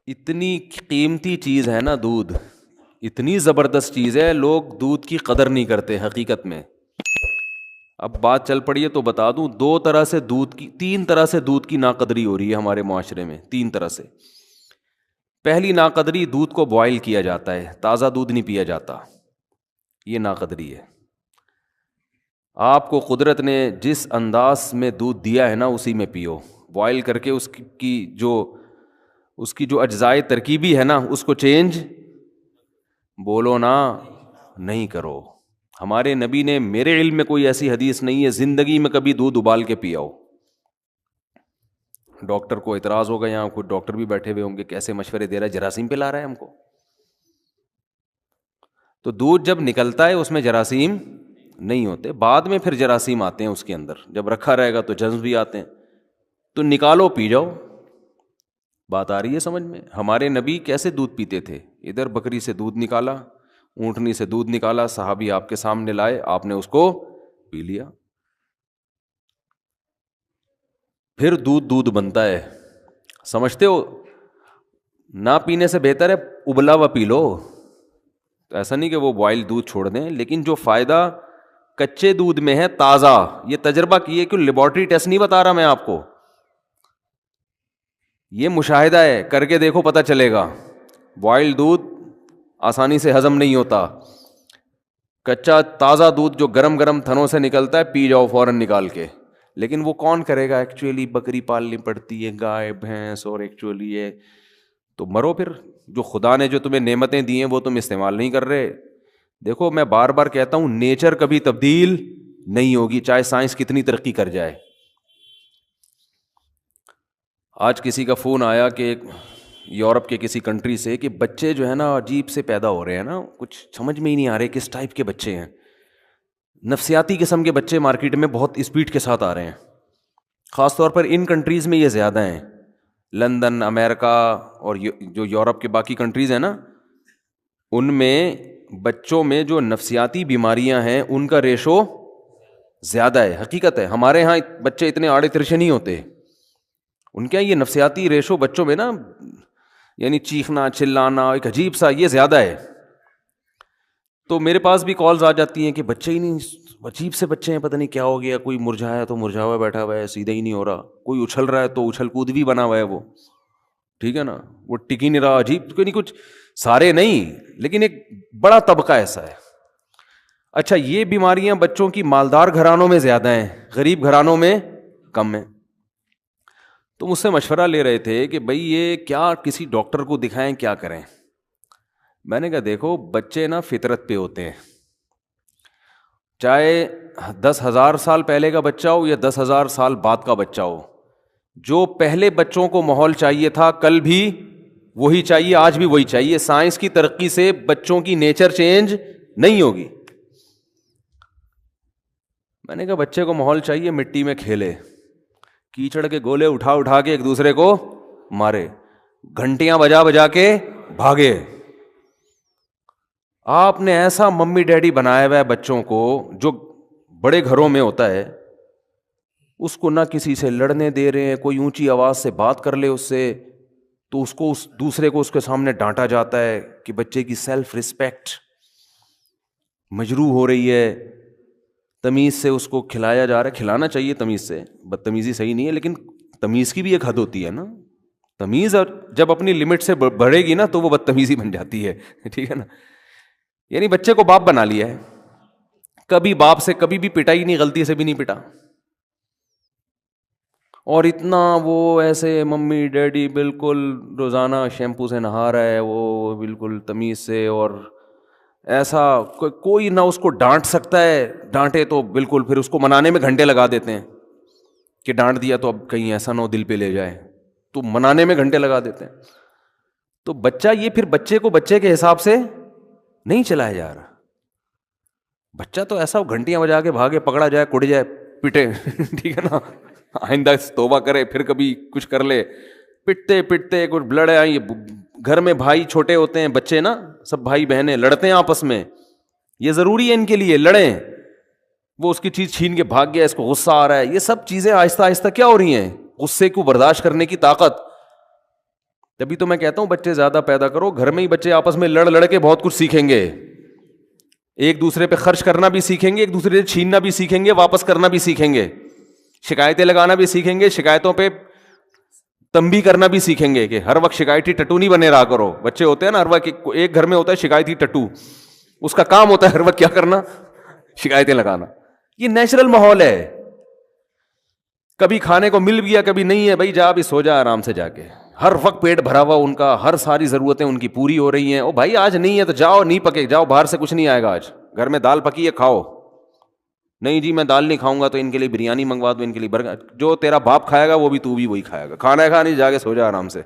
اتنی قیمتی چیز ہے نا دودھ، اتنی زبردست چیز ہے، لوگ دودھ کی قدر نہیں کرتے حقیقت میں. اب بات چل پڑی ہے تو بتا دوں، دو طرح سے دودھ کی، تین طرح سے دودھ کی ناقدری ہو رہی ہے ہمارے معاشرے میں، تین طرح سے. پہلی ناقدری، دودھ کو بوائل کیا جاتا ہے، تازہ دودھ نہیں پیا جاتا، یہ ناقدری ہے. آپ کو قدرت نے جس انداز میں دودھ دیا ہے نا اسی میں پیو. بوائل کر کے اس کی جو اجزائے ترکیبی ہے نا اس کو چینج، بولو نا، نہیں کرو. ہمارے نبی نے، میرے علم میں کوئی ایسی حدیث نہیں ہے زندگی میں کبھی دودھ ابال کے پیا ہو. ڈاکٹر کو اعتراض ہوگا، یہاں کوئی ڈاکٹر بھی بیٹھے ہوئے ہوں گے، کیسے مشورے دے رہا ہے، جراثیم پلا رہا ہے ہم کو. تو دودھ جب نکلتا ہے اس میں جراثیم نہیں ہوتے، بعد میں پھر جراثیم آتے ہیں اس کے اندر، جب رکھا رہے گا تو جرمز بھی آتے ہیں. تو نکالو پی جاؤ. بات آ رہی ہے سمجھ میں؟ ہمارے نبی کیسے دودھ پیتے تھے؟ ادھر بکری سے دودھ نکالا، اونٹنی سے دودھ نکالا، صحابی آپ کے سامنے لائے، آپ نے اس کو پی لیا. پھر دودھ بنتا ہے، سمجھتے ہو؟ نہ پینے سے بہتر ہے ابلا ہوا پی لو. تو ایسا نہیں کہ وہ بوائل دودھ چھوڑ دیں، لیکن جو فائدہ کچے دودھ میں ہے تازہ، یہ تجربہ کیے کہ لیبارٹری ٹیسٹ نہیں بتا رہا میں آپ کو، یہ مشاہدہ ہے، کر کے دیکھو پتہ چلے گا. بوائل دودھ آسانی سے ہضم نہیں ہوتا. کچا تازہ دودھ جو گرم گرم تھنوں سے نکلتا ہے پی جاؤ فوراً نکال کے. لیکن وہ کون کرے گا؟ ایکچولی بکری پالنی پڑتی ہے، گائے بھینس، اور ایکچولی یہ تو مرو پھر. جو خدا نے جو تمہیں نعمتیں دی ہیں وہ تم استعمال نہیں کر رہے. دیکھو میں بار بار کہتا ہوں، نیچر کبھی تبدیل نہیں ہوگی چاہے سائنس کتنی ترقی کر جائے. آج کسی کا فون آیا کہ یورپ کے کسی کنٹری سے کہ بچے جو ہے نا عجیب سے پیدا ہو رہے ہیں نا، کچھ سمجھ میں ہی نہیں آ رہے کس ٹائپ کے بچے ہیں. نفسیاتی قسم کے بچے مارکیٹ میں بہت اسپیڈ کے ساتھ آ رہے ہیں، خاص طور پر ان کنٹریز میں یہ زیادہ ہیں، لندن، امریکہ، اور جو یورپ کے باقی کنٹریز ہیں نا، ان میں بچوں میں جو نفسیاتی بیماریاں ہیں ان کا ریشو زیادہ ہے. حقیقت ہے، ہمارے ہاں بچے اتنے آڑے ترچے نہیں ہوتے، ان کے یہ نفسیاتی ریشو بچوں میں نا، یعنی چیخنا چلانا ایک عجیب سا، یہ زیادہ ہے. تو میرے پاس بھی کالز آ جاتی ہیں کہ بچے ہی نہیں، عجیب سے بچے ہیں، پتہ نہیں کیا ہو گیا، کوئی مرجھایا تو مرجھا ہوا بیٹھا ہوا ہے، سیدھا ہی نہیں ہو رہا، کوئی اچھل رہا ہے تو اچھل کود بھی بنا ہوا ہے وہ، ٹھیک ہے نا، وہ ٹک ہی نہیں رہا. عجیب نہیں، کچھ سارے نہیں لیکن ایک بڑا طبقہ ایسا ہے. اچھا، یہ بیماریاں بچوں کی مالدار گھرانوں میں زیادہ ہیں، غریب گھرانوں میں کم ہیں. تو مجھ سے مشورہ لے رہے تھے کہ بھئی یہ کیا کسی ڈاکٹر کو دکھائیں، کیا کریں؟ میں نے کہا دیکھو بچے نا فطرت پہ ہوتے ہیں، چاہے 10,000 سال پہلے کا بچہ ہو یا 10,000 سال بعد کا بچہ ہو، جو پہلے بچوں کو ماحول چاہیے تھا کل بھی وہی چاہیے، آج بھی وہی چاہیے. سائنس کی ترقی سے بچوں کی نیچر چینج نہیں ہوگی. میں نے کہا بچے کو ماحول چاہیے مٹی میں کھیلے، کیچڑ کے گولے اٹھا اٹھا کے ایک دوسرے کو مارے، گھنٹیاں بجا بجا کے بھاگے. آپ نے ایسا ممی ڈیڈی بنایا ہوا ہے بچوں کو، جو بڑے گھروں میں ہوتا ہے، اس کو نہ کسی سے لڑنے دے رہے ہیں، کوئی اونچی آواز سے بات کر لے اس سے تو اس دوسرے کو اس کے سامنے ڈانٹا جاتا ہے کہ بچے کی سیلف رسپیکٹ مجروح ہو رہی ہے. تمیز سے اس کو کھلایا جا رہا ہے، کھلانا چاہیے تمیز سے، بدتمیزی صحیح نہیں ہے، لیکن تمیز کی بھی ایک حد ہوتی ہے نا. تمیز جب اپنی لمٹ سے بڑھے گی نا تو وہ بدتمیزی بن جاتی ہے، ٹھیک ہے نا. یعنی بچے کو باپ بنا لیا ہے، کبھی باپ سے کبھی بھی پٹا ہی نہیں، غلطی سے بھی نہیں پٹا، اور اتنا وہ ایسے ممی ڈیڈی بالکل روزانہ شیمپو سے نہا رہا ہے وہ بالکل تمیز سے، اور ایسا کوئی نہ اس کو ڈانٹ سکتا ہے، ڈانٹے تو بالکل پھر اس کو منانے میں گھنٹے لگا دیتے ہیں کہ ڈانٹ دیا تو اب کہیں ایسا نہ ہو دل پہ لے جائے، تو منانے میں گھنٹے لگا دیتے ہیں. تو بچہ یہ پھر بچے کو بچے کے حساب سے نہیں چلایا جا رہا. بچہ تو ایسا گھنٹیاں بجا کے بھاگے، پکڑا جائے، کٹ جائے، پٹے، ٹھیک ہے نا، آئندہ توبہ کرے، پھر کبھی کچھ کر لے، پٹتے پٹتے کچھ لڑے آئی. گھر میں بھائی چھوٹے ہوتے ہیں بچے نا، سب بھائی بہنیں لڑتے ہیں آپس میں، یہ ضروری ہے ان کے لیے لڑیں. وہ اس کی چیز چھین کے بھاگ گیا، اس کو غصہ آ رہا ہے. یہ سب چیزیں آہستہ آہستہ کیا ہو رہی ہیں؟ غصے کو برداشت کرنے کی طاقت. تبھی تو میں کہتا ہوں بچے زیادہ پیدا کرو. گھر میں ہی بچے آپس میں لڑ لڑ کے بہت کچھ سیکھیں گے, ایک دوسرے پہ خرچ کرنا بھی سیکھیں گے, ایک دوسرے سے چھیننا بھی سیکھیں گے, واپس کرنا بھی سیکھیں گے, شکایتیں لگانا بھی سیکھیں گے, شکایتوں پہ تنبیہ کرنا بھی سیکھیں گے کہ ہر وقت شکایتی ٹٹو نہیں بنے رہا کرو. بچے ہوتے ہیں نا ہر وقت, ایک گھر میں ہوتا ہے شکایتی ٹٹو, اس کا کام ہوتا ہے ہر وقت کیا کرنا, شکایتیں لگانا. یہ نیچرل ماحول ہے, کبھی کھانے کو مل گیا کبھی نہیں ہے, بھائی جا ابھی سو جا آرام سے جا کے, ہر وقت پیٹ بھرا ہوا ان کا, ہر ساری ضرورتیں ان کی پوری ہو رہی ہیں. او بھائی آج نہیں ہے تو جاؤ, نہیں پکے جاؤ, باہر سے کچھ نہیں آئے گا, آج گھر میں دال پکی ہے کھاؤ. نہیں جی میں دال نہیں کھاؤں گا تو ان کے لیے بریانی منگوا دو, ان کے لیے برگر, جو تیرا باپ کھائے گا وہ بھی تو بھی وہی کھائے گا, کھانا ہے کھا نہیں, جا کے سو جا آرام سے.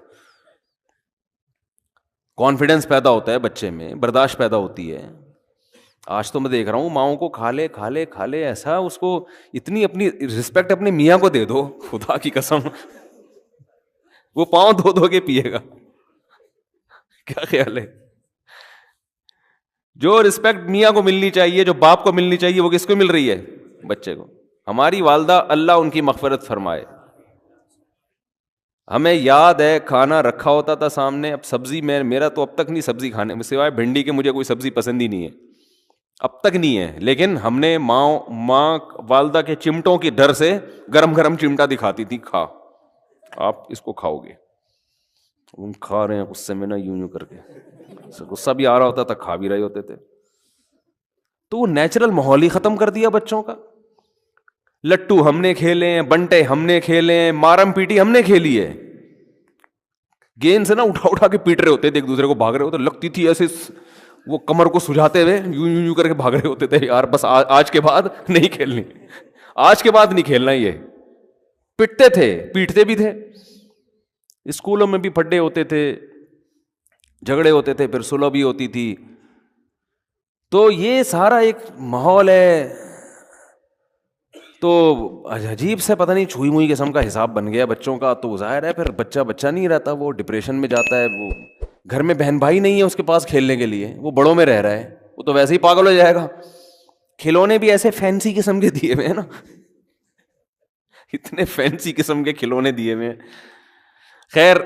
کانفیڈنس پیدا ہوتا ہے بچے میں, برداشت پیدا ہوتی ہے. آج تو میں دیکھ رہا ہوں ماؤں کو کھا لے کھا لے کھا لے, ایسا اس کو اتنی اپنی رسپیکٹ اپنے میاں کو دے دو, خدا کی قسم وہ پاؤں دھو دھو کے پیے گا. کیا خیال ہے؟ جو رسپیکٹ میاں کو ملنی چاہیے, جو باپ کو ملنی چاہیے, وہ کس کو مل رہی ہے؟ بچے کو. ہماری والدہ اللہ ان کی مغفرت فرمائے, ہمیں یاد ہے کھانا رکھا ہوتا تھا سامنے, اب سبزی میں میرا تو اب تک نہیں سبزی کھانے میں, سوائے بھنڈی کے مجھے کوئی سبزی پسند ہی نہیں ہے, اب تک نہیں ہے. لیکن ہم نے ماں والدہ کے چمٹوں کی ڈر سے گرم گرم چمٹا دکھاتی تھی, کھا آپ اس کو کھاؤ گے, ہم کھا رہے ہیں غصے میں نا, یوں کر کے غصہ بھی آ رہا ہوتا تھا, کھا بھی رہے ہوتے تھے. تو وہ نیچرل ماحول ہی ختم کر دیا بچوں کا. لٹو ہم نے کھیلے ہیں, بنٹے ہم نے کھیلے ہیں, مارم پیٹی ہم نے کھیلی ہے. گیند سے نا اٹھا اٹھا کے پیٹ رہے ہوتے تھے ایک دوسرے کو, بھاگ رہے ہوتے, لگتی تھی ایسے وہ کمر کو سجاتے ہوئے یوں یوں یوں کر کے بھاگ رہے ہوتے تھے. یار بس آج کے بعد نہیں کھیلنی, آج کے بعد نہیں کھیلنا. یہ پٹتے تھے, پیٹتے بھی تھے. اسکولوں میں بھی پھڈے ہوتے تھے, جھگڑے ہوتے تھے, پھر صلح بھی ہوتی تھی. تو یہ سارا ایک ماحول ہے. تو عجیب سے پتہ نہیں چھوئی موئی قسم کا حساب بن گیا بچوں کا. تو ظاہر ہے پھر بچہ بچہ نہیں رہتا, وہ ڈپریشن میں جاتا ہے. وہ گھر میں بہن بھائی نہیں ہے اس کے پاس کھیلنے کے لیے, وہ بڑوں میں رہ رہا ہے, وہ تو ویسے ہی پاگل ہو جائے گا. کھلونے بھی ایسے فینسی قسم کے دیے ہوئے ہیں نا, اتنے فینسی قسم کے کھلونے دیے ہوئے ہیں. خیر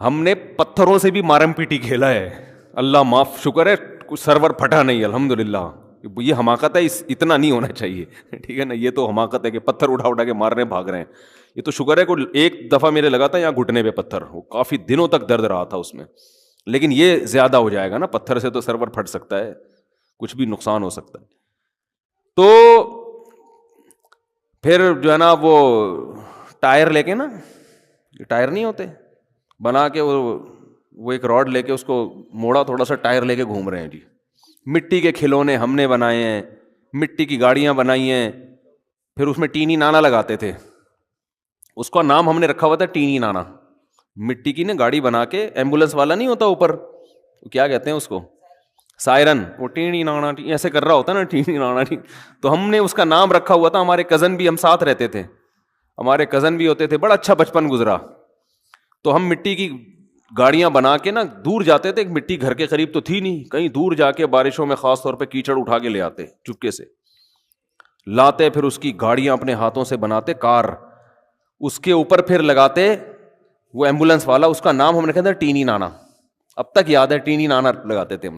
ہم نے پتھروں سے بھی مارم پیٹی کھیلا ہے, اللہ معاف, شکر ہے کچھ سرور پھٹا نہیں الحمدللہ. یہ حماقت ہے, اتنا نہیں ہونا چاہیے, ٹھیک ہے نا. یہ تو حماقت ہے کہ پتھر اٹھا اٹھا کے مار رہے ہیں, بھاگ رہے ہیں. یہ تو شکر ہے کوئی ایک دفعہ میرے لگا تھا یہاں گھٹنے پہ پتھر, وہ کافی دنوں تک درد رہا تھا اس میں. لیکن یہ زیادہ ہو جائے گا نا, پتھر سے تو سرور پھٹ سکتا ہے, کچھ بھی نقصان ہو سکتا ہے. تو پھر جو ہے نا وہ ٹائر لے کے نا, ٹائر نہیں ہوتے بنا کے, وہ ایک راڈ لے کے اس کو موڑا تھوڑا سا, ٹائر لے کے گھوم رہے ہیں جی. مٹی کے کھلونے ہم نے بنائے ہیں, مٹی کی گاڑیاں بنائی ہیں. پھر اس میں ٹینی نانا لگاتے تھے, اس کا نام ہم نے رکھا ہوا تھا ٹینی نانا. مٹی کی نا گاڑی بنا کے, ایمبولینس والا نہیں ہوتا اوپر, کیا کہتے ہیں اس کو, سائرن, وہ ٹینی نانا ایسے کر رہا ہوتا نا, ٹینی نانا. تو ہم نے اس کا نام رکھا ہوا تھا. ہمارے کزن بھی, ہم ساتھ رہتے تھے, ہمارے کزن بھی ہوتے تھے, بڑا اچھا بچپن گزرا. تو ہم مٹی کی گاڑیاں بنا کے نا دور جاتے تھے, مٹی گھر کے قریب تو تھی نہیں, کہیں دور جا کے بارشوں میں خاص طور پہ کیچڑ اٹھا کے لے آتے, چپکے سے لاتے, پھر اس کی گاڑیاں اپنے ہاتھوں سے بناتے, کار, اس کے اوپر پھر لگاتے وہ ایمبولینس والا, اس کا نام ہم نے کہا تھا ٹینی نانا. اب تک یاد ہے, ٹینی نانا لگاتے تھے ہم.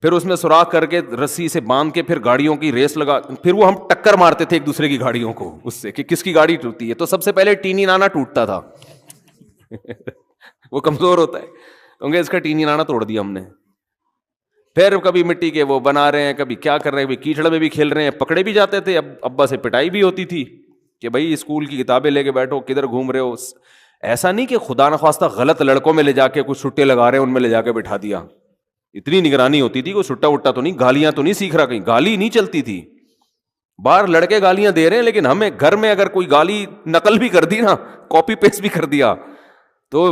پھر اس میں سوراخ کر کے رسی سے باندھ کے پھر گاڑیوں کی ریس لگا, پھر وہ ہم ٹکر مارتے تھے ایک دوسرے کی گاڑیوں کو اس سے کہ کس کی گاڑی ٹوٹتی ہے. تو سب سے پہلے ٹینی نانا ٹوٹتا تھا وہ کمزور ہوتا ہے, کیونکہ اس کا ٹینی نانا توڑ دیا ہم نے. پھر کبھی مٹی کے وہ بنا رہے ہیں, کبھی کیا کر رہے ہیں, کیچڑ میں بھی کھیل رہے ہیں. پکڑے بھی جاتے تھے, اب ابا سے پٹائی بھی ہوتی تھی کہ بھائی اسکول کی کتابیں لے کے بیٹھو, کدھر گھوم رہے ہو. ایسا نہیں کہ خدا نخواستہ غلط لڑکوں میں لے جا کے کچھ چھٹے لگا رہے ہیں, ان میں لے جا کے بٹھا دیا. اتنی نگرانی ہوتی تھی, کوئی چھٹا وٹا تو نہیں, گالیاں تو نہیں سیکھ رہا, کہیں گالی نہیں چلتی تھی. باہر لڑکے گالیاں دے رہے ہیں, لیکن ہمیں گھر میں اگر کوئی گالی نقل بھی کر دی نا, کاپی پیسٹ بھی کر دیا, تو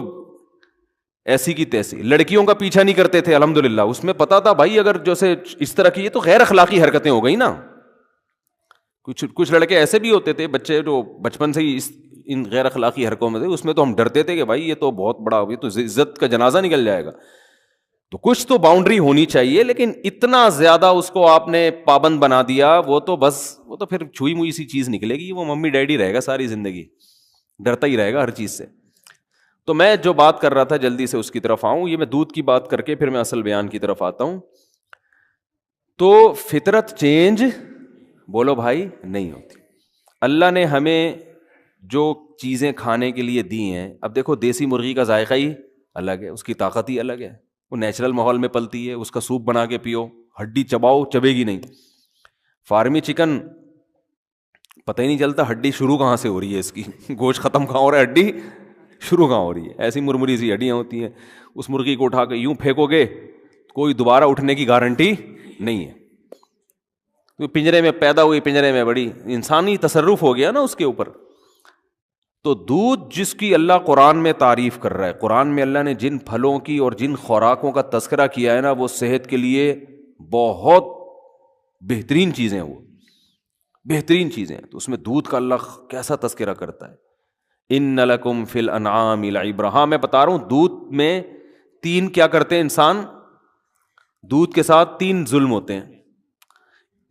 ایسی کی تیسی. لڑکیوں کا پیچھا نہیں کرتے تھے الحمدللہ, اس میں پتا تھا بھائی اگر جیسے اس طرح کی, یہ تو غیر اخلاقی حرکتیں ہو گئی نا. کچھ لڑکے ایسے بھی ہوتے تھے بچے جو بچپن سے ہی ان غیر اخلاقی حرکتوں میں تھے, اس میں تو ہم ڈرتے تھے کہ بھائی یہ تو بہت بڑا, یہ تو عزت کا جنازہ نکل جائے گا. تو کچھ تو باؤنڈری ہونی چاہیے, لیکن اتنا زیادہ اس کو آپ نے پابند بنا دیا, وہ تو بس, وہ تو پھر چھوئی موئی سی چیز نکلے گی, وہ ممی ڈیڈی رہے گا ساری زندگی, ڈرتا ہی رہے گا ہر چیز سے. تو میں جو بات کر رہا تھا جلدی سے اس کی طرف آؤں. یہ میں دودھ کی بات کر کے پھر میں اصل بیان کی طرف آتا ہوں. تو فطرت چینج بولو بھائی نہیں ہوتی. اللہ نے ہمیں جو چیزیں کھانے کے لیے دی ہیں, اب دیکھو دیسی مرغی کا ذائقہ ہی الگ ہے, اس کی طاقت ہی الگ ہے, وہ نیچرل ماحول میں پلتی ہے, اس کا سوپ بنا کے پیو, ہڈی چباؤ چبے گی نہیں. فارمی چکن پتہ ہی نہیں چلتا ہڈی شروع کہاں سے ہو رہی ہے, اس کی گوشت ختم کہاں ہو رہا ہے, ہڈی شروع کہاں ہو رہی ہے. ایسی مرمری سی ہڈیاں ہوتی ہیں, اس مرغی کو اٹھا کے یوں پھینکو گے کوئی دوبارہ اٹھنے کی گارنٹی نہیں ہے. پنجرے میں پیدا ہوئی, پنجرے میں بڑی, انسانی تصرف ہو گیا نا اس کے اوپر. تو دودھ جس کی اللہ قرآن میں تعریف کر رہا ہے, قرآن میں اللہ نے جن پھلوں کی اور جن خوراکوں کا تذکرہ کیا ہے نا, وہ صحت کے لیے بہت بہترین چیزیں ہیں, وہ بہترین چیزیں ہیں. تو اس میں دودھ کا اللہ کیسا تذکرہ کرتا ہے, ان لکم فی الانعام لعبرہ. ہاں میں بتا رہا ہوں دودھ میں تین کیا کرتے ہیں انسان, دودھ کے ساتھ تین ظلم ہوتے ہیں.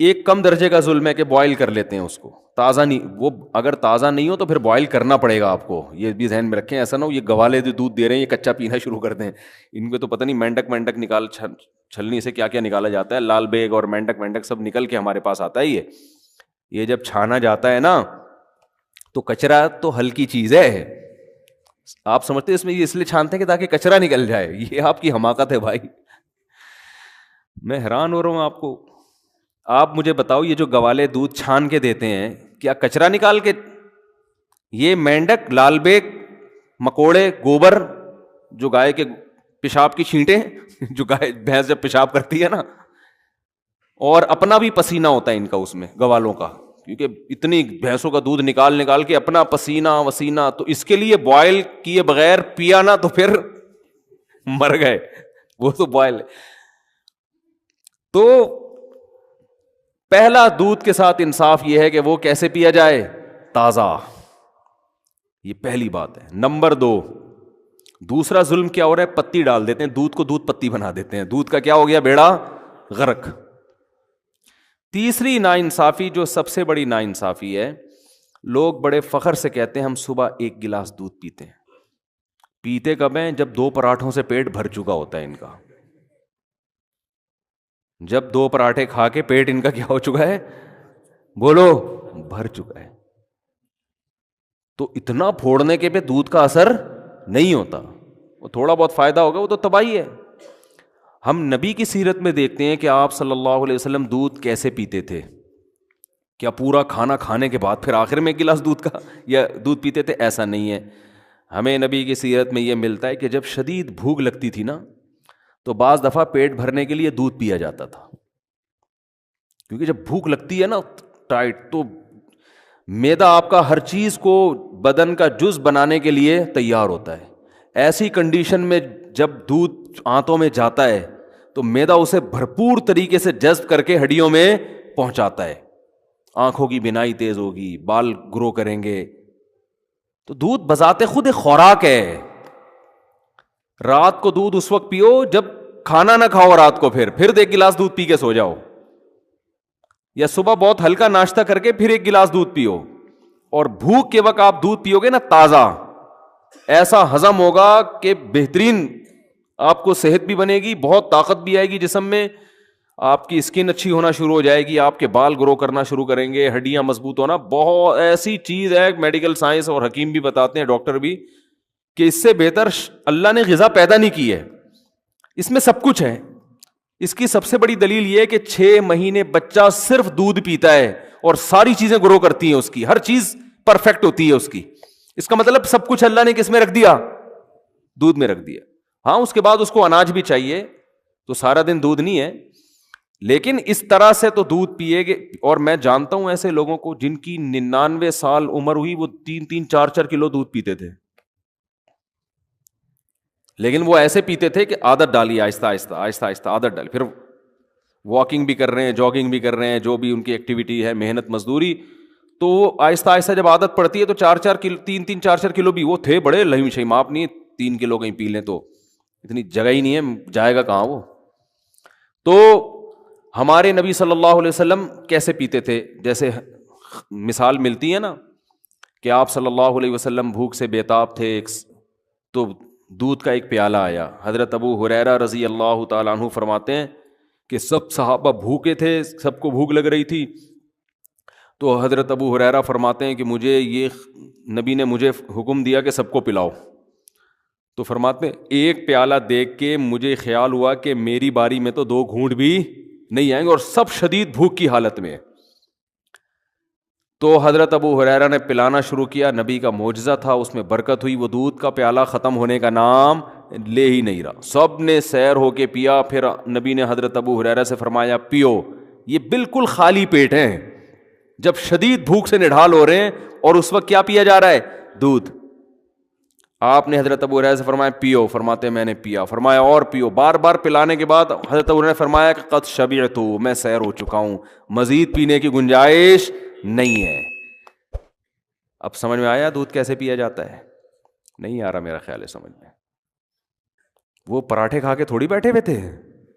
ایک کم درجے کا ظلم ہے کہ بوائل کر لیتے ہیں اس کو, تازہ نہیں, وہ اگر تازہ نہیں ہو تو پھر بوائل کرنا پڑے گا آپ کو, یہ بھی ذہن میں رکھیں. ایسا نہ ہو یہ گوالے جو دودھ دے رہے ہیں یہ کچا پینا شروع کر دیں, ان کو تو پتہ نہیں مینڈک نکال چھلنی سے کیا کیا نکالا جاتا ہے, لال بیگ اور مینڈک سب نکل کے ہمارے پاس آتا ہے. یہ جب چھانا جاتا ہے نا تو کچرا تو ہلکی چیز ہے, آپ سمجھتے ہیں اس میں یہ اس لیے چھانتے ہیں کہ تاکہ کچرا نکل جائے. یہ آپ کی حماقت ہے بھائی, میں حیران ہو رہا ہوں آپ کو. آپ مجھے بتاؤ یہ جو گوالے دودھ چھان کے دیتے ہیں کیا کچرا نکال کے, یہ مینڈک, لال بیگ, مکوڑے, گوبر, جو گائے کے پیشاب کی چھینٹیں جو گائے بھینس جب پیشاب کرتی ہے نا, اور اپنا بھی پسینہ ہوتا ہے ان کا اس میں گوالوں کا, کیونکہ اتنی بھینسوں کا دودھ نکال کے اپنا پسینہ وسینہ, تو اس کے لیے بوائل کیے بغیر پیا نا تو پھر مر گئے, وہ تو بوائل. تو پہلا دودھ کے ساتھ انصاف یہ ہے کہ وہ کیسے پیا جائے, تازہ. یہ پہلی بات ہے. نمبر 2, دوسرا ظلم کیا ہو رہا ہے, پتی ڈال دیتے ہیں دودھ کو, دودھ پتی بنا دیتے ہیں, دودھ کا کیا ہو گیا, بیڑا غرق. تیسری ناانصافی, جو سب سے بڑی ناانصافی ہے, لوگ بڑے فخر سے کہتے ہیں ہم صبح 1 گلاس دودھ پیتے ہیں. پیتے کب ہیں, جب 2 پراٹھوں سے پیٹ بھر چکا ہوتا ہے ان کا. جب 2 پراٹھے کھا کے پیٹ ان کا کیا ہو چکا ہے, بولو, بھر چکا ہے. تو اتنا پھوڑنے کے پہ دودھ کا اثر نہیں ہوتا, وہ تھوڑا بہت فائدہ ہوگا, وہ تو تباہی ہے. ہم نبی کی سیرت میں دیکھتے ہیں کہ آپ صلی اللہ علیہ وسلم دودھ کیسے پیتے تھے. کیا پورا کھانا کھانے کے بعد پھر آخر میں 1 گلاس دودھ کا یا دودھ پیتے تھے؟ ایسا نہیں ہے. ہمیں نبی کی سیرت میں یہ ملتا ہے کہ جب شدید بھوک لگتی تھی نا, تو بعض دفعہ پیٹ بھرنے کے لیے دودھ پیا جاتا تھا, کیونکہ جب بھوک لگتی ہے نا ٹائٹ, تو معدہ آپ کا ہر چیز کو بدن کا جز بنانے کے لیے تیار ہوتا ہے. ایسی کنڈیشن میں جب دودھ آنتوں میں جاتا ہے تو معدہ اسے بھرپور طریقے سے جذب کر کے ہڈیوں میں پہنچاتا ہے. آنکھوں کی بینائی تیز ہوگی, بال گرو کریں گے. تو دودھ بذات خود ایک خوراک ہے. رات کو دودھ اس وقت پیو جب کھانا نہ کھاؤ, رات کو پھر 1 گلاس دودھ پی کے سو جاؤ, یا صبح بہت ہلکا ناشتہ کر کے پھر 1 گلاس دودھ پیو. اور بھوک کے وقت آپ دودھ پیو گے نا تازہ, ایسا ہضم ہوگا کہ بہترین آپ کو صحت بھی بنے گی, بہت طاقت بھی آئے گی جسم میں, آپ کی اسکن اچھی ہونا شروع ہو جائے گی, آپ کے بال گرو کرنا شروع کریں گے, ہڈیاں مضبوط ہونا. بہت ایسی چیز ہے, میڈیکل سائنس اور حکیم بھی بتاتے ہیں, ڈاکٹر بھی, کہ اس سے بہتر اللہ نے غذا پیدا نہیں کی ہے. اس میں سب کچھ ہے. اس کی سب سے بڑی دلیل یہ ہے کہ 6 مہینے بچہ صرف دودھ پیتا ہے اور ساری چیزیں گرو کرتی ہیں, اس کی ہر چیز پرفیکٹ ہوتی ہے اس کی. اس کا مطلب سب کچھ اللہ نے کس میں رکھ دیا, دودھ میں رکھ دیا. ہاں اس کے بعد اس کو اناج بھی چاہیے, تو سارا دن دودھ نہیں ہے, لیکن اس طرح سے تو دودھ پیے گے. اور میں جانتا ہوں ایسے لوگوں کو جن کی 99 سال عمر ہوئی, وہ 3-3 4-4 کلو دودھ پیتے تھے, لیکن وہ ایسے پیتے تھے کہ عادت ڈالی, آہستہ آہستہ آہستہ آہستہ عادت ڈالی. پھر واکنگ بھی کر رہے ہیں, جاگنگ بھی کر رہے ہیں, جو بھی ان کی ایکٹیویٹی ہے, محنت مزدوری, تو وہ آہستہ آہستہ جب عادت پڑتی ہے تو 4-4 کلو 3-3 4-4 کلو بھی وہ تھے بڑے لہیم شہیم. آپ نہیں 3 کلو کہیں پی لیں تو اتنی جگہ ہی نہیں ہے, جائے گا کہاں وہ. تو ہمارے نبی صلی اللہ علیہ وسلم کیسے پیتے تھے, جیسے مثال ملتی ہے نا کہ آپ صلی اللہ علیہ وسلم بھوک سے بے تاب تھے, ایک تو دودھ کا ایک پیالہ آیا. حضرت ابو ہریرہ رضی اللہ تعالیٰ عنہ فرماتے ہیں کہ سب صحابہ بھوکے تھے, سب کو بھوک لگ رہی تھی. تو حضرت ابو ہریرہ فرماتے ہیں کہ مجھے یہ نبی نے مجھے حکم دیا کہ سب کو پلاؤ. تو فرماتے ہیں ایک پیالہ دیکھ کے مجھے خیال ہوا کہ میری باری میں تو 2 گھونٹ بھی نہیں آئیں گے, اور سب شدید بھوک کی حالت میں. تو حضرت ابو ہریرہ نے پلانا شروع کیا. نبی کا معجزہ تھا, اس میں برکت ہوئی. وہ دودھ کا پیالہ ختم ہونے کا نام لے ہی نہیں رہا. سب نے سیر ہو کے پیا. پھر نبی نے حضرت ابو ہریرہ سے فرمایا پیو. یہ بالکل خالی پیٹ ہیں, جب شدید بھوک سے نڈھال ہو رہے ہیں, اور اس وقت کیا پیا جا رہا ہے؟ دودھ. آپ نے حضرت ابو ہریرہ سے فرمایا پیو. فرماتے میں نے پیا. فرمایا اور پیو. بار بار پلانے کے بعد حضرت ابو ہریرہ نے فرمایا کہ قد شبعت, میں سیر ہو چکا ہوں, مزید پینے کی گنجائش نہیں ہے. اب سمجھ میں آیا دودھ کیسے پیا جاتا ہے؟ نہیں آ رہا میرا خیال ہے سمجھ میں. وہ پراٹھے کھا کے تھوڑی بیٹھے ہوئے تھے,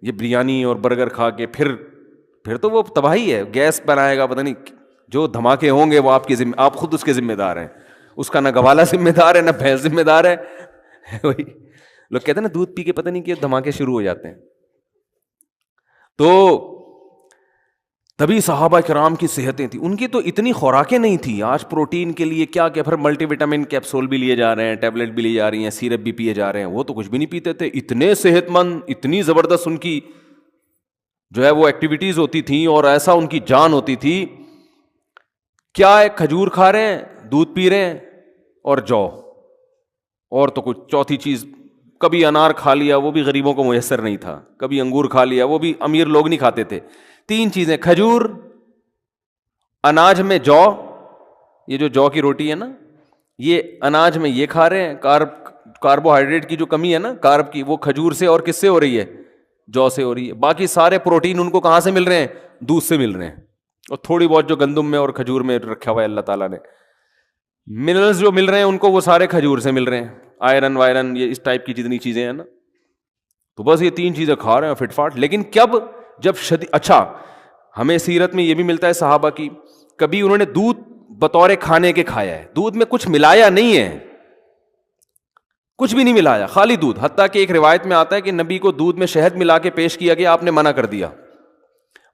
یہ بریانی اور برگر کھا کے پھر تو وہ تباہی ہے. گیس بنائے گا, پتہ نہیں جو دھماکے ہوں گے وہ آپ خود اس کے ذمہ دار ہیں. اس کا نہ گوالا ذمہ دار ہے, نہ بھینس ذمہ دار ہے. وہی لوگ کہتے ہیں نا دودھ پی کے پتہ نہیں کہ دھماکے شروع ہو جاتے ہیں. تو تبھی صحابہ کرام کی صحتیں تھیں. ان کی تو اتنی خوراکیں نہیں تھیں. آج پروٹین کے لیے کیا پھر ملٹی وٹامن کیپسول بھی لیے جا رہے ہیں, ٹیبلٹ بھی لی جا رہی ہیں, سیرپ بھی پیے جا رہے ہیں. وہ تو کچھ بھی نہیں پیتے تھے. اتنے صحت مند, اتنی زبردست ان کی جو ہے وہ ایکٹیویٹیز ہوتی تھیں, اور ایسا ان کی جان ہوتی تھی. کیا ہے, کھجور کھا رہے ہیں, دودھ پی رہے ہیں, اور جو, اور تو کچھ چوتھی چیز, کبھی انار کھا لیا, وہ بھی غریبوں کو میسر نہیں تھا. کبھی انگور کھا لیا, وہ بھی امیر لوگ نہیں کھاتے تھے. 3 چیزیں, کھجور, اناج میں جو, یہ جو جو کی روٹی ہے نا, یہ اناج میں یہ کھا رہے ہیں. کاربوہائیڈریٹ کی جو کمی ہے نا, کارب کی, وہ کھجور سے اور کس سے ہو رہی ہے؟ جو سے ہو رہی ہے. باقی سارے پروٹین ان کو کہاں سے مل رہے ہیں؟ دودھ سے مل رہے ہیں. اور تھوڑی بہت جو گندم میں اور کھجور میں رکھا ہوا ہے اللہ تعالیٰ نے, منرلز جو مل رہے ہیں ان کو وہ سارے کھجور سے مل رہے ہیں. آئرن وائرن, یہ اس ٹائپ کی جتنی چیزیں ہیں نا, تو بس یہ 3 چیزیں کھا رہے ہیں فٹ فاٹ. لیکن جب اچھا, ہمیں سیرت میں یہ بھی ملتا ہے صحابہ کی, کبھی انہوں نے دودھ بطور کھانے کے کھایا ہے. دودھ میں کچھ ملایا نہیں ہے, کچھ بھی نہیں ملایا, خالی دودھ. حتیٰ کہ ایک روایت میں آتا ہے کہ نبی کو دودھ میں شہد ملا کے پیش کیا گیا, آپ نے منع کر دیا.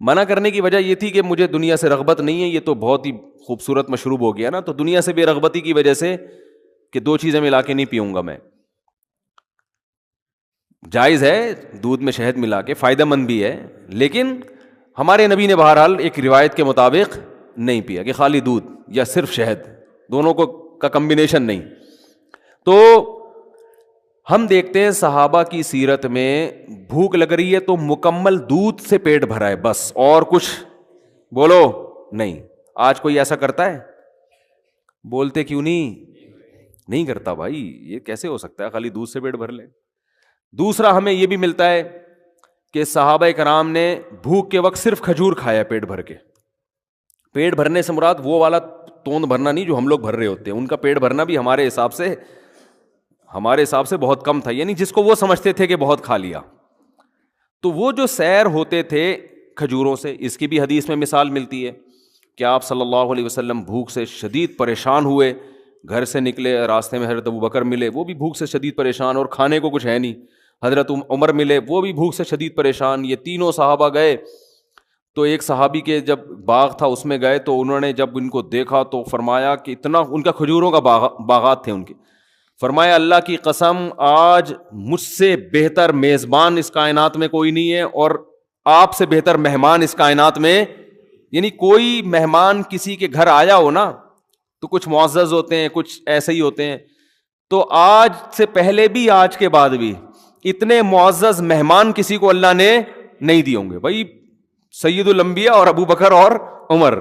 منع کرنے کی وجہ یہ تھی کہ مجھے دنیا سے رغبت نہیں ہے, یہ تو بہت ہی خوبصورت مشروب ہو گیا نا, تو دنیا سے بے رغبتی کی وجہ سے کہ 2 چیزیں ملا کے نہیں پیوں گا میں. جائز ہے دودھ میں شہد ملا کے, فائدہ مند بھی ہے, لیکن ہمارے نبی نے بہرحال ایک روایت کے مطابق نہیں پیا کہ خالی دودھ یا صرف شہد, دونوں کا کمبینیشن نہیں. تو ہم دیکھتے ہیں صحابہ کی سیرت میں بھوک لگ رہی ہے تو مکمل دودھ سے پیٹ بھرا ہے بس, اور کچھ بولو نہیں. آج کوئی ایسا کرتا ہے؟ بولتے کیوں نہیں کرتا بھائی, یہ کیسے ہو سکتا ہے خالی دودھ سے پیٹ بھر لے. دوسرا ہمیں یہ بھی ملتا ہے کہ صحابہ کرام نے بھوک کے وقت صرف کھجور کھایا پیٹ بھر کے. پیٹ بھرنے سے مراد وہ والا توند بھرنا نہیں جو ہم لوگ بھر رہے ہوتے ہیں. ان کا پیٹ بھرنا بھی ہمارے حساب سے بہت کم تھا, یعنی جس کو وہ سمجھتے تھے کہ بہت کھا لیا. تو وہ جو سیر ہوتے تھے کھجوروں سے, اس کی بھی حدیث میں مثال ملتی ہے کہ آپ صلی اللہ علیہ وسلم بھوک سے شدید پریشان ہوئے, گھر سے نکلے, راستے میں حضرت ابوبکر ملے, وہ بھی بھوک سے شدید پریشان, اور کھانے کو کچھ ہے نہیں. حضرت عمر ملے, وہ بھی بھوک سے شدید پریشان. یہ تینوں صحابہ گئے, تو ایک صحابی کے جب باغ تھا اس میں گئے, تو انہوں نے جب ان کو دیکھا تو فرمایا کہ اتنا, ان کا کھجوروں کا باغات تھے ان کے, فرمایا اللہ کی قسم آج مجھ سے بہتر میزبان اس کائنات میں کوئی نہیں ہے, اور آپ سے بہتر مہمان اس کائنات میں, یعنی کوئی مہمان کسی کے گھر آیا ہو نا تو کچھ معزز ہوتے ہیں, کچھ ایسے ہی ہوتے ہیں. تو آج سے پہلے بھی آج کے بعد بھی اتنے معزز مہمان کسی کو اللہ نے نہیں دیے ہوں گے بھائی. سید الانبیاء اور ابو بکر اور عمر,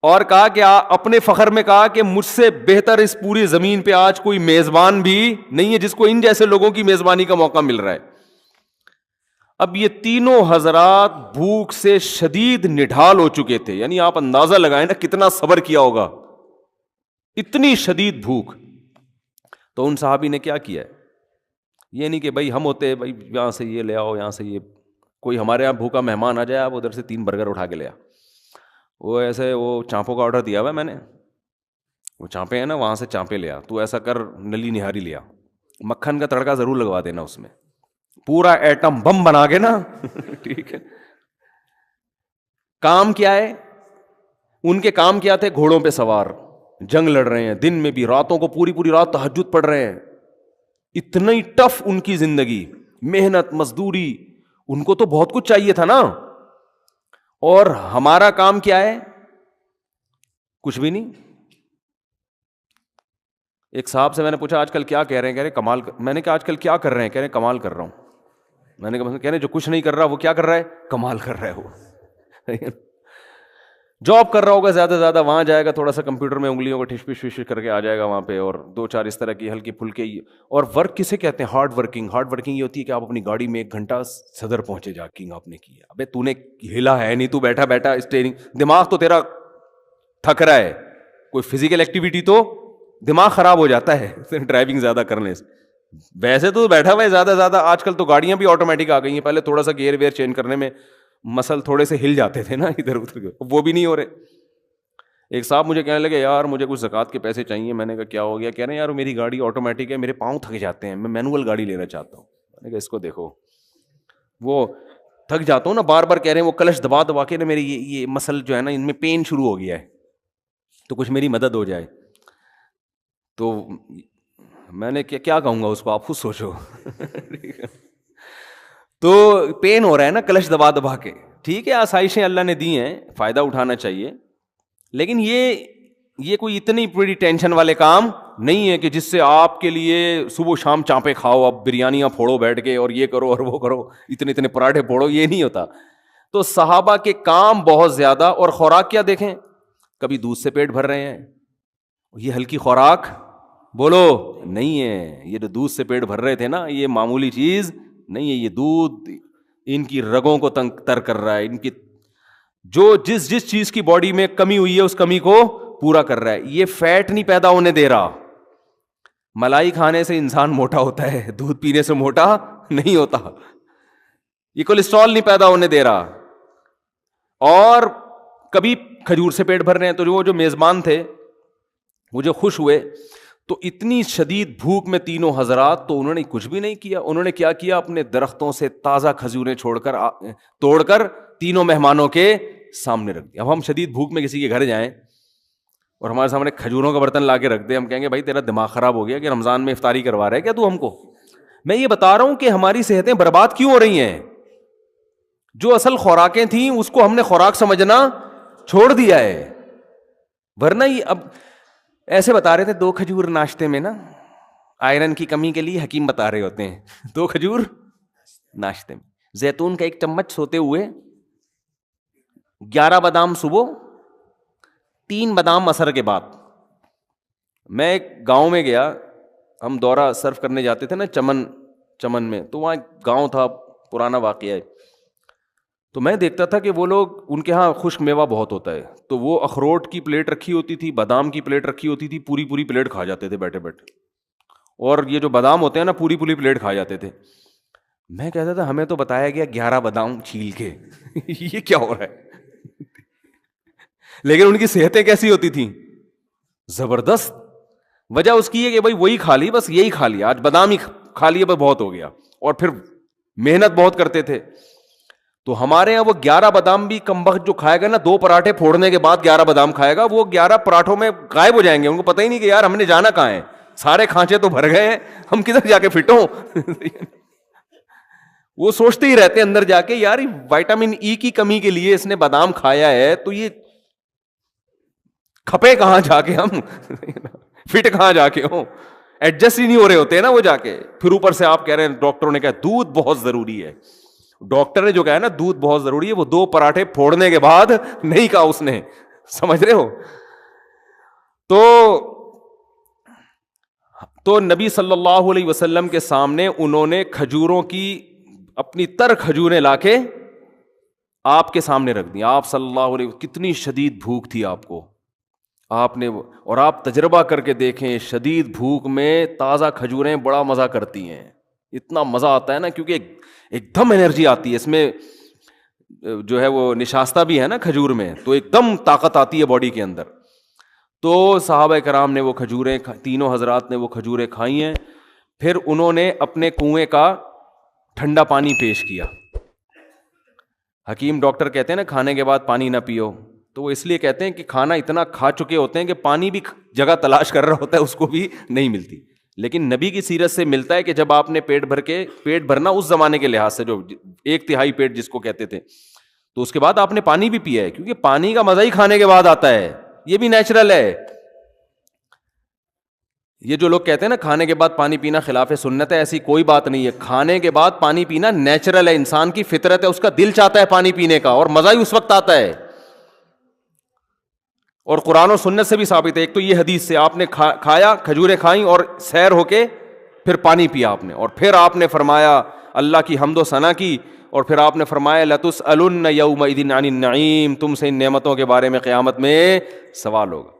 اور کہا کہ اپنے فخر میں کہا کہ مجھ سے بہتر اس پوری زمین پہ آج کوئی میزبان بھی نہیں ہے جس کو ان جیسے لوگوں کی میزبانی کا موقع مل رہا ہے. اب یہ تینوں حضرات بھوک سے شدید نڈھال ہو چکے تھے, یعنی آپ اندازہ لگائیں نا کتنا صبر کیا ہوگا, اتنی شدید بھوک. تو ان صحابی نے کیا کیا ہے, یہ نہیں کہ بھائی ہم ہوتے بھائی یہاں سے یہ لے آؤ, یہاں سے یہ, کوئی ہمارے یہاں بھوکا مہمان آ جائے, آپ ادھر سے 3 برگر اٹھا کے لے آ, وہ ایسے وہ چانپوں کا آرڈر دیا ہوا ہے میں نے, وہ چانپے ہیں نا وہاں سے چانپے لیا, تو ایسا کر نلی نہاری لیا, مکھن کا تڑکا ضرور لگوا دینا اس میں, پورا ایٹم بم بنا کے نا ٹھیک ہے. کام کیا ہے ان کے؟ کام کیا تھے؟ گھوڑوں پہ سوار جنگ لڑ رہے ہیں, دن میں بھی, راتوں کو پوری پوری رات تہجد پڑھ رہے ہیں. اتنا ہی ٹف ان کی زندگی, محنت مزدوری, ان کو تو بہت کچھ چاہیے تھا نا. اور ہمارا کام کیا ہے؟ کچھ بھی نہیں. ایک صاحب سے میں نے پوچھا آج کل کیا کہہ رہے ہیں؟ کہہ رہے کمال. میں نے کہا آج کل کیا کر رہے ہیں؟ کہہ رہے کمال کر رہا ہوں. میں نے کہا کہہ رہے جو کچھ نہیں کر رہا وہ کیا کر رہا ہے؟ کمال کر رہا ہے. وہ جاب کر رہا ہوگا زیادہ سے زیادہ, وہاں جائے گا تھوڑا سا کمپیوٹر میں انگلیوں کو ٹھش پش پش کر کے آ جائے گا وہاں پہ, اور دو چار اس طرح کی ہلکی پھلکے. اور ورک کسے کہتے ہیں؟ Hard working. ہارڈ ورکنگ یہ ہوتی ہے کہ آپ اپنی گاڑی میں 1 گھنٹہ صدر پہنچے جا کنگ آپ نے کیا. ابے تو نے ہلا ہے نہیں, تو بیٹھا بیٹھا اسٹیئرنگ, دماغ تو تیرا تھک رہا ہے. کوئی فزیکل ایکٹیویٹی تو دماغ خراب ہو جاتا ہے ڈرائیونگ زیادہ کرنے سے. ویسے تو بیٹھا ہوا ہے زیادہ زیادہ. آج کل تو گاڑیاں بھی آٹومیٹک آ گئی ہیں, پہلے تھوڑا سا گیئر ویئر چینج کرنے میں مسل تھوڑے سے ہل جاتے تھے نا ادھر ادھر کے, وہ بھی نہیں ہو رہے. ایک صاحب مجھے کہنے لگے یار مجھے کچھ زکوٰۃ کے پیسے چاہیے. میں نے کہا کیا ہو گیا؟ کہہ رہے ہیں یار میری گاڑی آٹومیٹک ہے, میرے پاؤں تھک جاتے ہیں, میں مینول گاڑی لینا چاہتا ہوں. میں نے کہا اس کو دیکھو, وہ تھک جاتا ہوں نا بار بار. کہہ رہے ہیں وہ کلش دبا دبا کے نا میری یہ مسل جو ہے نا ان میں پین شروع ہو گیا ہے, تو کچھ میری مدد ہو جائے. تو میں نے کیا کہوں گا اس کو, آپ خود سوچو. تو پین ہو رہا ہے نا کلش دبا دبا کے. ٹھیک ہے آسائشیں اللہ نے دی ہیں, فائدہ اٹھانا چاہیے, لیکن یہ کوئی اتنی بڑی ٹینشن والے کام نہیں ہے کہ جس سے آپ کے لیے صبح شام چانپے کھاؤ, اب بریانیاں پھوڑو بیٹھ کے, اور یہ کرو اور وہ کرو, اتنے اتنے پراٹھے پھوڑو, یہ نہیں ہوتا. تو صحابہ کے کام بہت زیادہ. اور خوراک کیا دیکھیں, کبھی دودھ سے پیٹ بھر رہے ہیں, یہ ہلکی خوراک بولو نہیں ہے. یہ جو دودھ سے پیٹ بھر رہے تھے نا, یہ معمولی چیز نہیں ہے. یہ دودھ ان کی رگوں کو تر کر رہا ہے, ان کی جو جس چیز کی باڈی میں کمی ہوئی ہے اس کمی کو پورا کر رہا ہے. یہ فیٹ نہیں پیدا ہونے دے رہا. ملائی کھانے سے انسان موٹا ہوتا ہے, دودھ پینے سے موٹا نہیں ہوتا. یہ کولیسٹرول نہیں پیدا ہونے دے رہا. اور کبھی کھجور سے پیٹ بھر رہے ہیں. تو وہ جو میزبان تھے وہ جو خوش ہوئے, تو اتنی شدید بھوک میں تینوں حضرات, تو انہوں نے کچھ بھی نہیں کیا. انہوں نے کیا کیا, اپنے درختوں سے تازہ کھجوریں توڑ کر تینوں مہمانوں کے سامنے رکھ دیا. اب ہم شدید بھوک میں کسی کے گھر جائیں اور ہمارے سامنے کھجوروں کا برتن لا کے رکھ دے, ہم کہیں گے بھائی تیرا دماغ خراب ہو گیا کہ رمضان میں افطاری کروا رہا ہے کیا تو ہم کو؟ میں یہ بتا رہا ہوں کہ ہماری صحتیں برباد کیوں ہو رہی ہیں. جو اصل خوراکیں تھیں اس کو ہم نے خوراک سمجھنا چھوڑ دیا ہے. ورنہ یہ اب ایسے بتا رہے تھے 2 کھجور ناشتے میں نا, آئرن کی کمی کے لیے حکیم بتا رہے ہوتے ہیں 2 کھجور ناشتے میں, زیتون کا 1 چمچ سوتے ہوئے, 11 بادام صبح, 3 بادام عصر کے بعد. میں ایک گاؤں میں گیا, ہم دورہ سرف کرنے جاتے تھے نا چمن میں, تو وہاں ایک گاؤں تھا, پرانا واقعہ ہے. تو میں دیکھتا تھا کہ وہ لوگ, ان کے ہاں خشک میوہ بہت ہوتا ہے, تو وہ اخروٹ کی پلیٹ رکھی ہوتی تھی, بادام کی پلیٹ رکھی ہوتی تھی, پوری پوری پلیٹ کھا جاتے تھے بیٹھے بیٹھے. اور یہ جو بادام ہوتے ہیں نا پوری پوری پلیٹ کھا جاتے تھے. میں کہتا تھا ہمیں تو بتایا گیا 11 بادام چھیل کے یہ کیا ہو رہا ہے. لیکن ان کی صحتیں کیسی ہوتی تھیں, زبردست. وجہ اس کی ہے کہ بھائی وہی کھا لی, بس یہی کھا لیا, آج بادام ہی کھا لیے, بس بہت ہو گیا. اور پھر محنت بہت کرتے تھے. تو ہمارے یہاں وہ 11 بادام بھی کم وقت جو کھائے گا نا, 2 پراٹھے پھوڑنے کے بعد 11 بادام کھائے گا, وہ 11 پراٹھوں میں غائب ہو جائیں گے. ان کو پتہ ہی نہیں کہ یار ہم نے جانا کہاں ہے, سارے کھانچے تو بھر گئے ہیں, ہم کدھر جا کے فٹ ہوں. وہ سوچتے ہی رہتے اندر جا کے یار وائٹامن ای کی کمی کے لیے اس نے بادام کھایا ہے, تو یہ کھپے کہاں جا کے ہم فٹ کہاں جا کے ہوں, ایڈجسٹ ہی نہیں ہو رہے ہوتے نا وہ جا کے. پھر اوپر سے آپ کہہ رہے ہیں ڈاکٹروں نے کہا دودھ بہت ضروری ہے. ڈاکٹر نے جو کہا نا دودھ بہت ضروری ہے, وہ 2 پراٹھے پھوڑنے کے بعد نہیں کہا اس نے, سمجھ رہے ہو. تو نبی صلی اللہ علیہ وسلم کے سامنے انہوں نے کھجوروں کی اپنی تر کھجوریں لا کے آپ کے سامنے رکھ دی. آپ صلی اللہ علیہ وسلم, کتنی شدید بھوک تھی آپ کو, آپ نے, اور آپ تجربہ کر کے دیکھیں, شدید بھوک میں تازہ کھجوریں بڑا مزہ کرتی ہیں. اتنا مزہ آتا ہے نا, کیونکہ ایک دم انرجی آتی ہے اس میں, جو ہے وہ نشاستہ بھی ہے نا کھجور میں, تو ایک دم طاقت آتی ہے باڈی کے اندر. تو صحابہ کرام نے وہ کھجوریں، تینوں حضرات نے وہ کھجوریں کھائی ہیں. پھر انہوں نے اپنے کنویں کا ٹھنڈا پانی پیش کیا. حکیم ڈاکٹر کہتے ہیں نا کھانے کے بعد پانی نہ پیو، تو وہ اس لیے کہتے ہیں کہ کھانا اتنا کھا چکے ہوتے ہیں کہ پانی بھی جگہ تلاش کر رہا ہوتا ہے، اس کو بھی نہیں ملتی. لیکن نبی کی سیرت سے ملتا ہے کہ جب آپ نے پیٹ بھرنا اس زمانے کے لحاظ سے جو 1/3 پیٹ جس کو کہتے تھے، تو اس کے بعد آپ نے پانی بھی پیا ہے، کیونکہ پانی کا مزہ ہی کھانے کے بعد آتا ہے، یہ بھی نیچرل ہے. یہ جو لوگ کہتے ہیں نا کھانے کے بعد پانی پینا خلاف سنت ہے، ایسی کوئی بات نہیں ہے. کھانے کے بعد پانی پینا نیچرل ہے، انسان کی فطرت ہے، اس کا دل چاہتا ہے پانی پینے کا، اور مزہ ہی اس وقت آتا ہے. اور قرآن و سنت سے بھی ثابت ہے. ایک تو یہ حدیث سے آپ نے کھایا، کھجوریں کھائیں اور سیر ہو کے پھر پانی پیا آپ نے، اور پھر آپ نے فرمایا اللہ کی حمد و ثنا کی، اور پھر آپ نے فرمایا لَتُسْأَلُنَّ يَوْمَئِذٍ عَنِ النَّعِيمِ، تم سے ان نعمتوں کے بارے میں قیامت میں سوال ہوگا.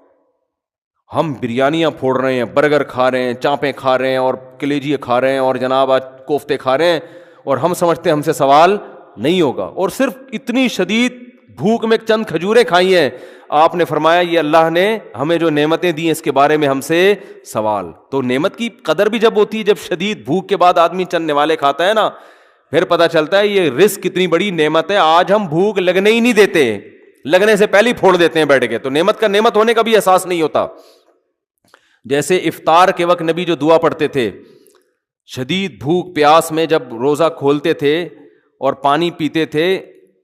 ہم بریانیاں پھوڑ رہے ہیں، برگر کھا رہے ہیں، چانپیں کھا رہے ہیں، اور کلیجی کھا رہے ہیں، اور جناب آج کوفتے کھا رہے ہیں، اور ہم سمجھتے ہیں ہم سے سوال نہیں ہوگا. اور صرف اتنی شدید بھوک میں چند کھجوریں کھائی ہیں، آپ نے فرمایا یہ اللہ نے ہمیں جو نعمتیں دی ہیں اس کے بارے میں ہم سے سوال. تو نعمت کی قدر بھی جب ہوتی ہے، جب شدید بھوک کے بعد آدمی چند نوالے کھاتا ہے نا، پھر پتہ چلتا ہے یہ رزق کتنی بڑی نعمت ہے. آج ہم بھوک لگنے ہی نہیں دیتے، لگنے سے پہلے ہی پھوڑ دیتے ہیں بیٹھ کے، تو نعمت کا نعمت ہونے کا بھی احساس نہیں ہوتا. جیسے افطار کے وقت نبی جو دعا پڑھتے تھے، شدید بھوک پیاس میں جب روزہ کھولتے تھے اور پانی پیتے تھے،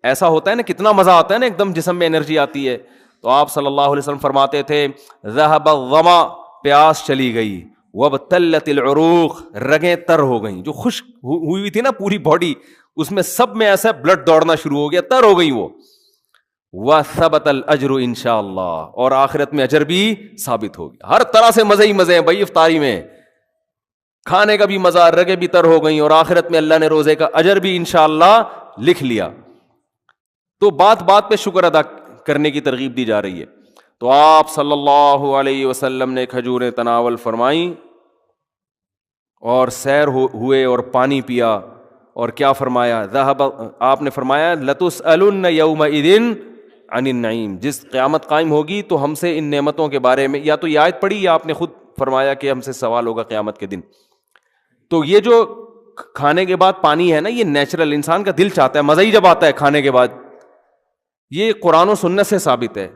ایسا ہوتا ہے نا کتنا مزہ آتا ہے نا، ایک دم جسم میں انرجی آتی ہے. تو آپ صلی اللہ علیہ وسلم فرماتے تھے ذهب الظما، پیاس چلی گئی، وابتلت العروق، رگیں تر ہو گئیں، جو خشک ہوئی تھی نا پوری باڈی، اس میں سب میں ایسا بلڈ دوڑنا شروع ہو گیا، تر ہو گئی وہ. وثبت الاجر انشاءاللہ، اور آخرت میں اجر بھی ثابت ہو گیا. ہر طرح سے مزے ہی مزے ہیں بھائی افطاری میں، کھانے کا بھی مزہ، رگیں بھی تر ہو گئیں، اور آخرت میں اللہ نے روزے کا اجر بھی انشاءاللہ لکھ لیا. تو بات بات پہ شکر ادا کرنے کی ترغیب دی جا رہی ہے. تو آپ صلی اللہ علیہ وسلم نے کھجوریں تناول فرمائیں اور سیر ہوئے اور پانی پیا، اور کیا فرمایا؟ ذهب، آپ نے فرمایا لَتُسْأَلُنَّ يَوْمَئِذٍ عَنِ النَّعِيمِ، جس قیامت قائم ہوگی تو ہم سے ان نعمتوں کے بارے میں، یا تو یہ آیت پڑھی یا آپ نے خود فرمایا کہ ہم سے سوال ہوگا قیامت کے دن. تو یہ جو کھانے کے بعد پانی ہے نا، یہ نیچرل، انسان کا دل چاہتا ہے، مزہ ہی جب آتا ہے کھانے کے بعد. یہ قرآن و سنت سے ثابت ہے.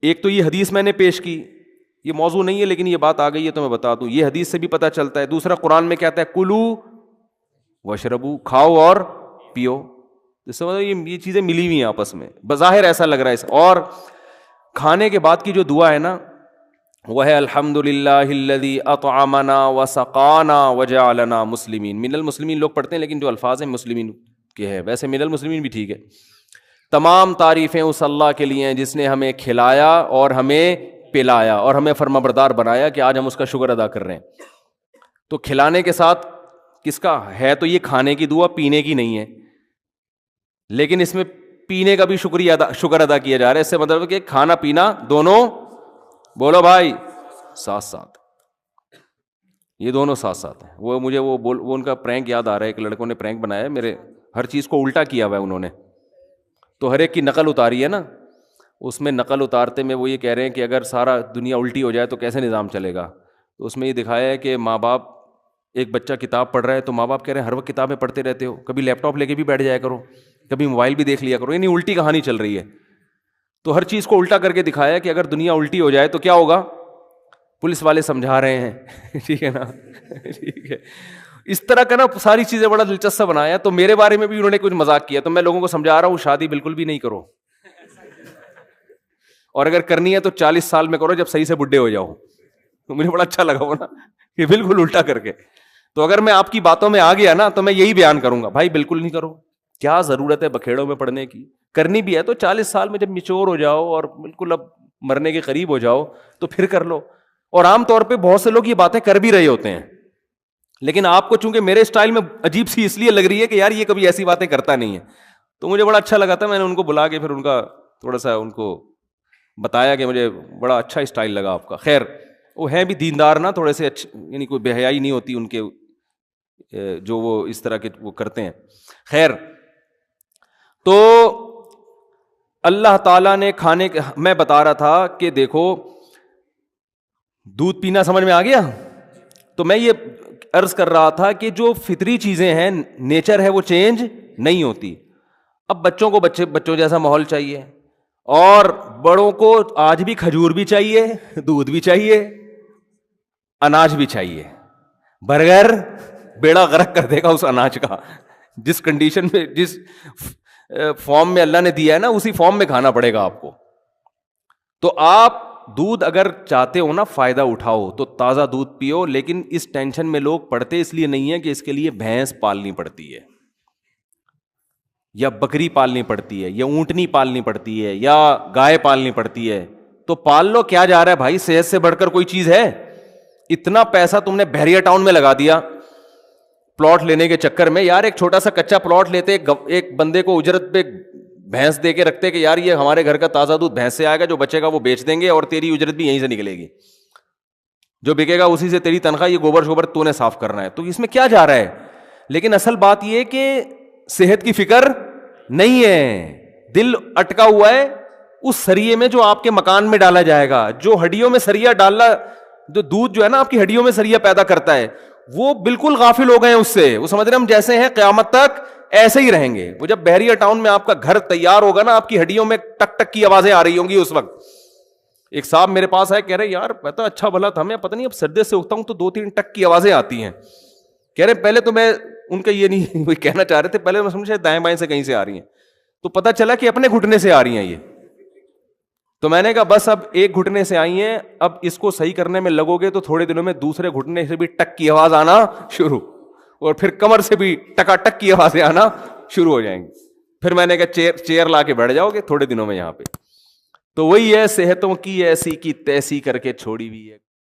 ایک تو یہ حدیث میں نے پیش کی، یہ موضوع نہیں ہے لیکن یہ بات آ گئی ہے تو میں بتا دوں، یہ حدیث سے بھی پتہ چلتا ہے. دوسرا قرآن میں کہتا ہے کلو وشربو، کھاؤ اور پیو. سمجھو یہ چیزیں ملی ہوئی ہیں آپس میں، بظاہر ایسا لگ رہا ہے. اور کھانے کے بعد کی جو دعا ہے نا، وہ ہے الحمد للہ الذی اطعمنا وسقانا وجعلنا مسلمین. من المسلمین لوگ پڑھتے ہیں لیکن جو الفاظ ہیں مسلمین کے ہیں، ویسے من المسلمین بھی ٹھیک ہے. تمام تعریفیں اس اللہ کے لیے ہیں جس نے ہمیں کھلایا اور ہمیں پلایا اور ہمیں فرمانبردار بنایا کہ آج ہم اس کا شکر ادا کر رہے ہیں. تو کھلانے کے ساتھ کس کا ہے؟ تو یہ کھانے کی دعا، پینے کی نہیں ہے، لیکن اس میں پینے کا بھی شکر ادا کیا جا رہا ہے. اس سے مطلب کہ کھانا پینا دونوں، بولو بھائی، ساتھ ساتھ، یہ دونوں ساتھ ساتھ ہیں. وہ مجھے وہ ان کا پرینک یاد آ رہا ہے، ایک لڑکوں نے پرینک بنایا ہے میرے، ہر چیز کو الٹا کیا ہوا ہے انہوں نے، تو ہر ایک کی نقل اتاری ہے نا. اس میں نقل اتارتے میں وہ یہ کہہ رہے ہیں کہ اگر سارا دنیا الٹی ہو جائے تو کیسے نظام چلے گا. تو اس میں یہ دکھایا ہے کہ ماں باپ، ایک بچہ کتاب پڑھ رہا ہے تو ماں باپ کہہ رہے ہیں ہر وقت کتابیں پڑھتے رہتے ہو، کبھی لیپ ٹاپ لے کے بھی بیٹھ جایا کرو، کبھی موبائل بھی دیکھ لیا کرو، یعنی الٹی کہانی چل رہی ہے. تو ہر چیز کو الٹا کر کے دکھایا کہ اگر دنیا الٹی ہو جائے تو کیا ہوگا. پولیس والے سمجھا رہے ہیں ٹھیک ہے نا، ٹھیک ہے. اس طرح کا نا ساری چیزیں بڑا دلچسپ بنایا. تو میرے بارے میں بھی انہوں نے کچھ مذاق کیا، تو میں لوگوں کو سمجھا رہا ہوں شادی بالکل بھی نہیں کرو، اور اگر کرنی ہے تو 40 سال میں کرو جب صحیح سے بڈھے ہو جاؤ. تو مجھے بڑا اچھا لگا وہ نا کہ بالکل الٹا کر کے. تو اگر میں آپ کی باتوں میں آ گیا نا تو میں یہی بیان کروں گا، بھائی بالکل نہیں کرو. کیا ضرورت ہے بکھیڑوں میں پڑھنے کی؟ کرنی بھی ہے تو 40 سال میں جب میچور ہو جاؤ اور بالکل اب مرنے کے قریب ہو جاؤ تو پھر کر لو. اور عام طور پہ بہت سے لوگ یہ باتیں کر بھی رہے ہوتے ہیں، لیکن آپ کو چونکہ میرے اسٹائل میں عجیب سی اس لیے لگ رہی ہے کہ یار یہ کبھی ایسی باتیں کرتا نہیں ہے. تو مجھے بڑا اچھا لگا تھا، میں نے ان کو بلا کے پھر ان کا تھوڑا سا ان کو بتایا کہ مجھے بڑا اچھا اسٹائل لگا آپ کا. خیر وہ ہیں بھی دیندار نا، تھوڑے سے اچھے، یعنی کوئی بے حیائی نہیں ہوتی ان کے جو وہ اس طرح کے وہ کرتے ہیں. خیر، تو اللہ تعالیٰ نے کھانے کے، میں بتا رہا تھا کہ دیکھو دودھ پینا سمجھ میں آ گیا؟ تو میں یہ عرض کر رہا تھا کہ جو فطری چیزیں ہیں، نیچر ہے، وہ چینج نہیں ہوتی. اب بچوں کو بچوں جیسا ماحول چاہیے، اور بڑوں کو آج بھی کھجور بھی چاہیے، دودھ بھی چاہیے، اناج بھی چاہیے. برگر بیڑا غرق کر دے گا اس اناج کا. جس کنڈیشن میں، جس فارم میں اللہ نے دیا ہے نا، اسی فارم میں کھانا پڑے گا آپ کو. تو آپ دودھ اگر چاہتے ہو نا فائدہ اٹھاؤ تو تازہ دودھ پیو. لیکن اس ٹینشن میں لوگ پڑتے اس لیے نہیں ہے کہ اس کے لیے بھینس پالنی پڑتی ہے، یا بکری پالنی پڑتی ہے، یا اونٹنی پالنی پڑتی ہے، یا گائے پالنی پڑتی ہے. تو پال لو، کیا جا رہا ہے بھائی؟ صحت سے بڑھ کر کوئی چیز ہے؟ اتنا پیسہ تم نے بحریہ ٹاؤن میں لگا دیا پلاٹ لینے کے چکر میں. یار ایک چھوٹا سا کچا پلاٹ لیتے، ایک بندے کو اجرت پہ بھینس دے کے رکھتے کہ یار یہ ہمارے گھر کا تازہ دودھ بھینس سے آئے گا، جو بچے گا وہ بیچ دیں گے، اور تیری اجرت بھی یہیں سے نکلے گی، جو بکے گا اسی سے تیری تنخواہ، یہ گوبر شوبر تو نے صاف کرنا ہے. تو اس میں کیا جا رہا ہے؟ لیکن اصل بات یہ کہ صحت کی فکر نہیں ہے، دل اٹکا ہوا ہے اس سریے میں جو آپ کے مکان میں ڈالا جائے گا. جو ہڈیوں میں سریا ڈالنا، جو دودھ جو ہے نا آپ کی ہڈیوں میں سریا پیدا کرتا ہے، وہ بالکل غافل ہو گئے ہیں اس سے. وہ سمجھ رہے ہم جیسے ہیں قیامت تک ایسے ہی رہیں گے. وہ جب بحریہ ٹاؤن میں آپ کا گھر تیار ہوگا نا، آپ کی ہڈیوں میں ٹک ٹک کی آوازیں آ رہی ہوں گی اس وقت. ایک صاحب میرے پاس آئے، کہہ رہے یار پتا اچھا بھلا تھا، میں پتہ نہیں اب سردے سے اٹھتا ہوں تو 2-3 ٹک کی آوازیں آتی ہیں. کہہ رہے پہلے تو میں ان کا یہ نہیں وہ کہنا چاہ رہے تھے، پہلے میں سمجھا دائیں بائیں سے کہیں سے آ رہی ہیں، تو پتہ چلا کہ اپنے گھٹنے سے آ رہی ہیں یہ. تو میں نے کہا بس اب ایک گھٹنے سے آئی ہیں، اب اس کو صحیح کرنے میں لگو گے تو تھوڑے دنوں میں دوسرے گھٹنے سے بھی ٹک کی آواز آنا شروع، اور پھر کمر سے بھی ٹکا ٹک کی آوازیں آنا شروع ہو جائیں گی. پھر میں نے کہا چیئر لا کے بیٹھ جاؤ گے تھوڑے دنوں میں یہاں پہ. تو وہی ہے، صحتوں کی ایسی کی تیسی کر کے چھوڑی ہوئی ہے.